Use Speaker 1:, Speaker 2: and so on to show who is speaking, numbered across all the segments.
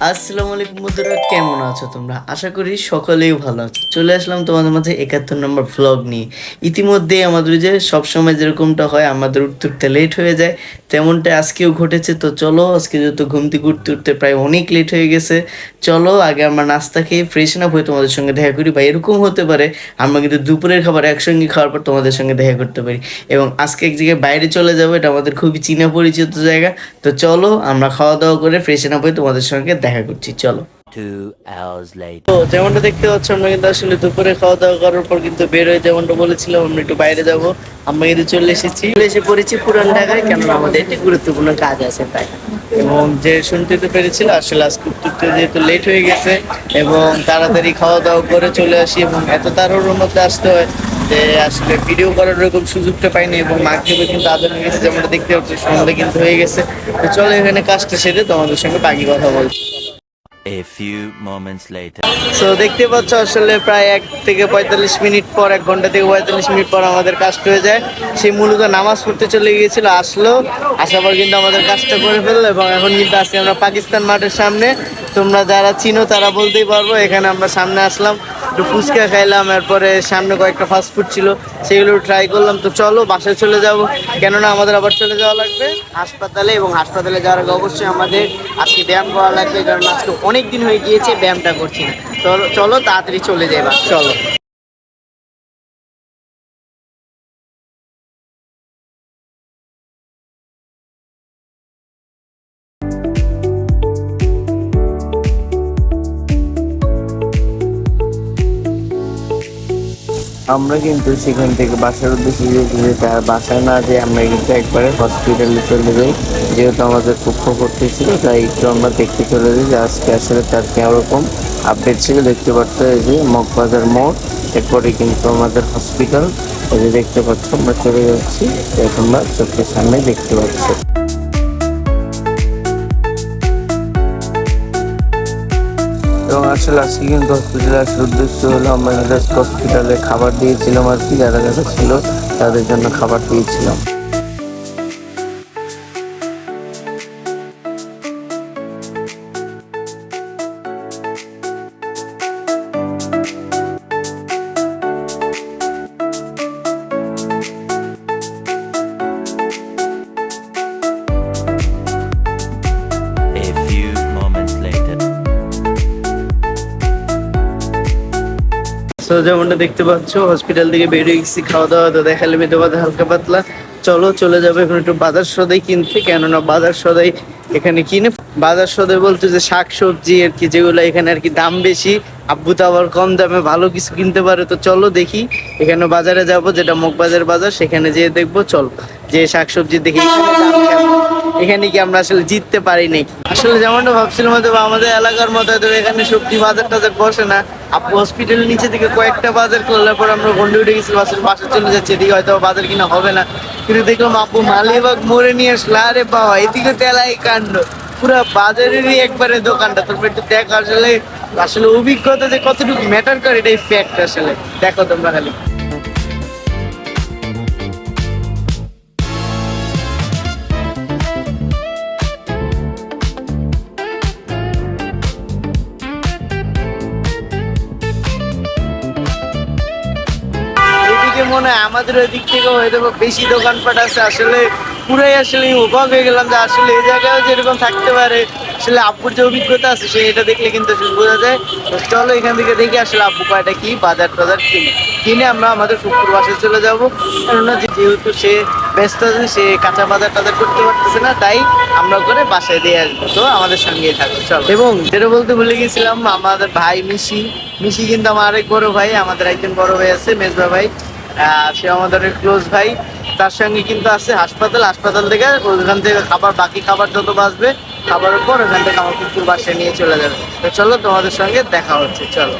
Speaker 1: আসসালামু আলাইকুম বন্ধুরা, কেমন আছো তোমরা? আশা করি সকলেই ভালো আছো। চলে আসলাম তোমাদের মাঝে ৭১ নম্বর ভ্লগ নিয়ে। ইতিমধ্যে আমাদের যে সবসময় যেরকমটা হয়, আমাদের উঠতে উঠতে লেট হয়ে যায়, তেমনটা আজকেও ঘটেছে। তো চলো, আজকে যেহেতু ঘুম থেকে উঠতে উঠতে প্রায় অনেক লেট হয়ে গেছে, চলো আগে আমরা নাস্তা খেয়ে ফ্রেশন আপ হয়ে তোমাদের সঙ্গে দেখা করি। বা এরকম হতে পারে আমরা কিন্তু দুপুরের খাবার একসঙ্গে খাওয়ার পর তোমাদের সঙ্গে দেখা করতে পারি। এবং আজকে এক জায়গায় বাইরে চলে যাবো, এটা আমাদের খুবই চীনা পরিচিত জায়গা। তো চলো আমরা খাওয়া দাওয়া করে ফ্রেশন আপ হয়ে তোমাদের সঙ্গে দেখা করছি, চলো।
Speaker 2: 2 hours later.
Speaker 1: তো যেমনটা দেখতে পাচ্ছ, আমরা কিন্তু আসলে দুপুরে খাওয়া দাওয়া করার পর কিন্তু বের হয়ে, যেমনটা বলেছিলাম আমরা একটু বাইরে যাব। আমরা কিন্তু চলে এসে পড়েছি পুরান ঢাকায়, কেননা আমাদের একটি গুরুত্বপূর্ণ কাজ আছে তাই। এবং যে শুনতে তো পেরেছিল, আসলে আজকে উঠতে উঠতে যেহেতু লেট হয়ে গেছে এবং তাড়াতাড়ি খাওয়া দাওয়া করে চলে আসি, এবং এত তাড়াহুড়োর মধ্যে আসতে হয় যে আসলে ভিডিও করার এরকম সুযোগটা পাইনি। এবং মাগরিবে কিন্তু আদান হয়ে গেছে, যেমনটা দেখতে পাচ্ছি সন্ধ্যা কিন্তু হয়ে গেছে। তো চলো এখানে কাজটা সেরে তোমাদের সঙ্গে বাকি কথা বলছি।
Speaker 2: A few moments later.
Speaker 1: So দেখতে পাচ্ছ আসলে প্রায় 1 থেকে 45 মিনিট পর, 1 ঘন্টা থেকে 45 মিনিট পর আমাদের কাজটা হয়ে যায়। সে মূলত নামাজ পড়তে চলে গিয়েছিল, আসলো, আসার পর কিন্তু আমাদের কাজটা করে ফেললো। এবং এখন কিন্তু আছি আমরা পাকিস্তান মাঠের সামনে। তোমরা যারা চিনো তারা বলতেই পারবো, এখানে আমরা সামনে আসলাম, একটু ফুচকা খাইলাম, এরপরে সামনে কয়েকটা ফাস্টফুড ছিল, সেগুলো ট্রাই করলাম। তো চলো বাসায় চলে যাব, কেননা আমাদের আবার চলে যাওয়া লাগবে হাসপাতালে। এবং হাসপাতালে যাওয়ার আগে অবশ্যই আমাদের আজকে ব্যায়াম করা লাগবে, কারণ আজকে অনেক দিন হয়ে গিয়েছে ব্যায়ামটা করছি না। চলো চলো তাড়াতাড়ি চলে যাই, বাস চলো। আমরা কিন্তু সেখান থেকে বাসার উদ্দেশ্যে যেতে, আর বাসায় না যে আমরা কিন্তু একবারে হসপিটালে চলে যাই, যেহেতু আমাদের পক্ষ করতেছিল, তাই একটু আমরা দেখতে চলে যাই যে আজকে আসলে তার কেরকম আপডেট ছিল। দেখতে পাচ্ছ এই যে মগবাজার মোড়, এরপরে কিন্তু আমাদের হসপিটাল, এই যে দেখতে পাচ্ছ আমরা চলে যাচ্ছি, তোমরা চোখের সামনে দেখতে পাচ্ছ। এবং আসলে আজকে কিন্তু হসপিটালে আসার উদ্দেশ্য হলো, আমরা জাস্ট হসপিটালে খাবার দিয়েছিলাম আর কি, যারা যারা ছিল তাদের জন্য খাবার দিয়েছিলাম।
Speaker 2: A few moments later.
Speaker 1: So যেমনটা দেখতে পাচ্ছ হসপিটাল থেকে বেরিয়ে গেছি, খাওয়া দাওয়া তো দেখালে মেয়েদের বাদে হালকা পাতলা। চলো চলে যাবে এখন একটু বাজার সদাই কিনতে, কেননা বাজার সদাই এখানে কিনে, বাজার সদাই বলতে যে শাক সবজি আর কি, যেগুলো এখানে আর কি দাম বেশি, আব্বু তো আবার কম দামে ভালো কিছু কিনতে পারে। তো চলো দেখি, এখানে বাজারে যাব, যেটা মগবাজার বাজার, সেখানে যেয়ে দেখবো। চল যে শাক সবজি দেখি এখানে দাম কেমন, এখানে কি আমরা আসলে জিততে পারি নাকি। আসলে যেমনটা ভাবছিলাম হয়তো আমাদের এলাকার মতো হয়তো এখানে সবজি বাজার টাজার বসে না। আপু হসপিটালের নিচে থেকে কয়েকটা বাজার করলে পর আমরা গন্ডি উঠে গেছি, বাসে চলে যাচ্ছে, এদিকে হয়তো বাজার কিনা হবে না। কিন্তু দেখলাম আপু মালিবাগ মোড়ে নিয়ে আসলো, আরে বাবা এদিকে তেলাই কাণ্ড, পুরো বাজারেরই একবারে দোকানটা। তোমরা একটু দেখো আসলে, আসলে অভিজ্ঞতা যে কতটুকু ম্যাটার করে এটাই ফ্যাক্ট। আসলে দেখো তোমরা খালি। এদিকে মনে হয় আমাদের ওই দিক থেকে হয়তো বেশি দোকানপাট আছে। আসলে পুরাই আসলে অবাক হয়ে গেলাম যে আসলে এই জায়গায় যেরকম থাকতে পারে। আসলে আব্বুর যে অভিজ্ঞতা আছে সে এটা দেখলে কিন্তু আসলে বোঝা যায়। তো চলো এখান থেকে দেখি আসলে আব্বু কয়টা কি বাজার টাজার কিনে আমরা আমাদের ফুকুর বাসায় চলে যাবো। কেননা যেহেতু সে ব্যস্ত আছে, সে কাঁচা বাজার টাজার করতে পারতেছে না, তাই আমরা করে বাসায় দিয়ে আসবো। তো আমাদের সঙ্গেই থাকো চলো। এবং যেটা বলতে ভুলে গেছিলাম, আমাদের ভাই মিশি, মিশি কিন্তু আমার আরেক বড় ভাই, আমাদের একজন বড় ভাই আছে মেজবা ভাই, সে আমাদের ক্লোজ ভাই। তার সঙ্গে কিন্তু আছে হাসপাতাল থেকে ওখান থেকে খাবার, বাকি খাবার যত বাঁচবে খাবারের পর ওখান থেকে আমার কুকুর বাসায় নিয়ে চলে যাবে। তো চলো তোমাদের সঙ্গে দেখা হচ্ছে, চলো।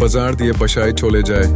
Speaker 3: বাজার দিয়ে বাসায় চলে যায়